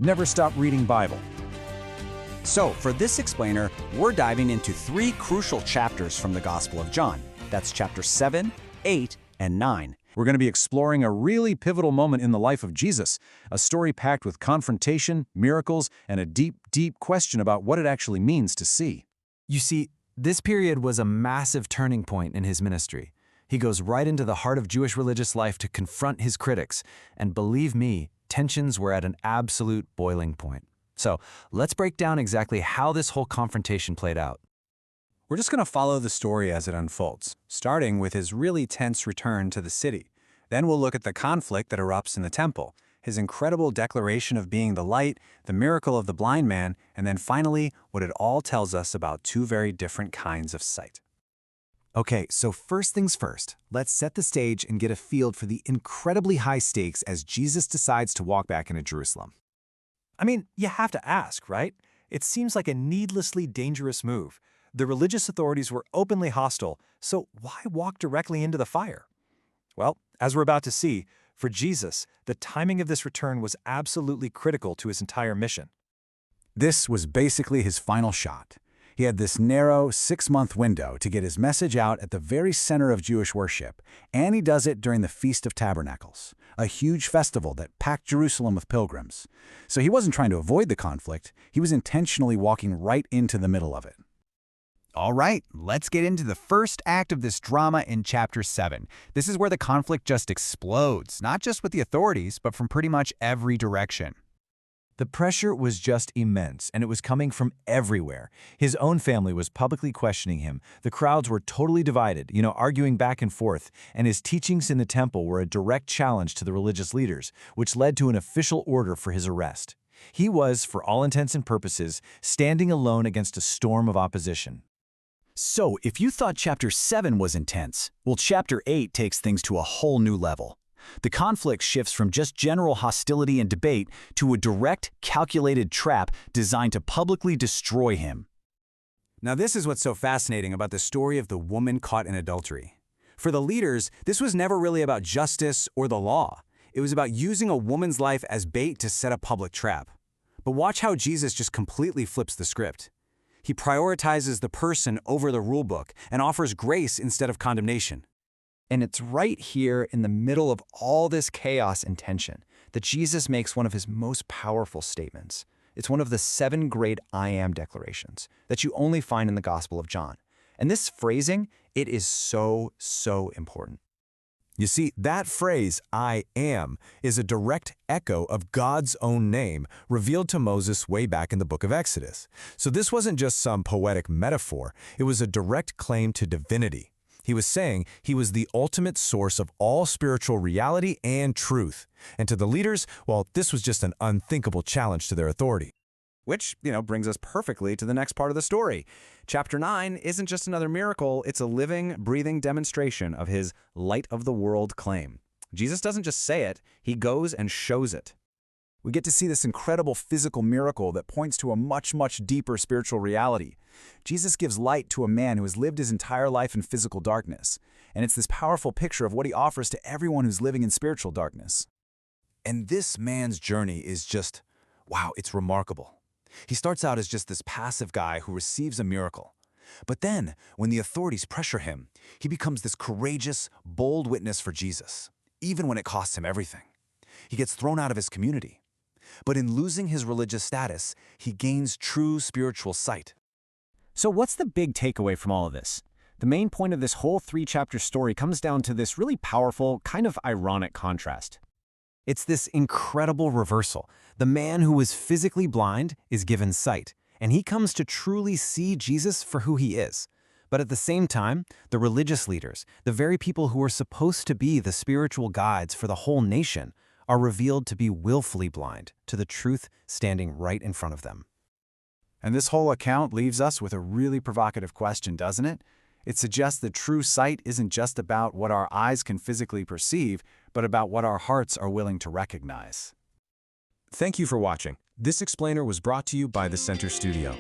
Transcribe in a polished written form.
Never stop reading Bible. So, for this explainer, we're diving into 3 crucial chapters from the Gospel of John. That's chapter 7, 8, and 9. We're going to be exploring a really pivotal moment in the life of Jesus, a story packed with confrontation, miracles, and a deep, deep question about what it actually means to see. You see, this period was a massive turning point in his ministry. He goes right into the heart of Jewish religious life to confront his critics, and believe me, tensions were at an absolute boiling point. So, let's break down exactly how this whole confrontation played out. We're just going to follow the story as it unfolds, starting with his really tense return to the city. Then we'll look at the conflict that erupts in the temple, his incredible declaration of being the light, the miracle of the blind man, and then finally, what it all tells us about 2 very different kinds of sight. Okay, so first things first, let's set the stage and get a feel for the incredibly high stakes as Jesus decides to walk back into Jerusalem. I mean, you have to ask, right? It seems like a needlessly dangerous move. The religious authorities were openly hostile, so why walk directly into the fire? Well, as we're about to see, for Jesus, the timing of this return was absolutely critical to his entire mission. This was basically his final shot. He had this narrow 6-month window to get his message out at the very center of Jewish worship, and he does it during the Feast of Tabernacles, a huge festival that packed Jerusalem with pilgrims. So he wasn't trying to avoid the conflict, he was intentionally walking right into the middle of it. All right, let's get into the first act of this drama in chapter 7. This is where the conflict just explodes, not just with the authorities, but from pretty much every direction. The pressure was just immense, and it was coming from everywhere. His own family was publicly questioning him. The crowds were totally divided, arguing back and forth, and his teachings in the temple were a direct challenge to the religious leaders, which led to an official order for his arrest. He was, for all intents and purposes, standing alone against a storm of opposition. So, if you thought chapter 7 was intense, well, chapter 8 takes things to a whole new level. The conflict shifts from just general hostility and debate to a direct, calculated trap designed to publicly destroy him. Now this is what's so fascinating about the story of the woman caught in adultery. For the leaders, this was never really about justice or the law. It was about using a woman's life as bait to set a public trap. But watch how Jesus just completely flips the script. He prioritizes the person over the rulebook and offers grace instead of condemnation. And it's right here in the middle of all this chaos and tension that Jesus makes one of his most powerful statements. It's one of the 7 great I am declarations that you only find in the Gospel of John. And this phrasing, it is so important. You see, that phrase, I am, is a direct echo of God's own name revealed to Moses way back in the book of Exodus. So this wasn't just some poetic metaphor, it was a direct claim to divinity. He was saying he was the ultimate source of all spiritual reality and truth. And to the leaders, well, this was just an unthinkable challenge to their authority. Which, brings us perfectly to the next part of the story. Chapter 9 isn't just another miracle, it's a living, breathing demonstration of his light of the world claim. Jesus doesn't just say it, he goes and shows it. We get to see this incredible physical miracle that points to a much, much deeper spiritual reality. Jesus gives light to a man who has lived his entire life in physical darkness, and it's this powerful picture of what he offers to everyone who's living in spiritual darkness. And this man's journey is just, wow, it's remarkable. He starts out as just this passive guy who receives a miracle. But then, when the authorities pressure him, he becomes this courageous, bold witness for Jesus, even when it costs him everything. He gets thrown out of his community. But in losing his religious status, he gains true spiritual sight. So what's the big takeaway from all of this? The main point of this whole 3-chapter story comes down to this really powerful, kind of ironic contrast. It's this incredible reversal. The man who was physically blind is given sight, and he comes to truly see Jesus for who he is. But at the same time, the religious leaders, the very people who are supposed to be the spiritual guides for the whole nation, are revealed to be willfully blind to the truth standing right in front of them. And this whole account leaves us with a really provocative question, doesn't it? It suggests that true sight isn't just about what our eyes can physically perceive, but about what our hearts are willing to recognize. Thank you for watching. This explainer was brought to you by the Center Studio.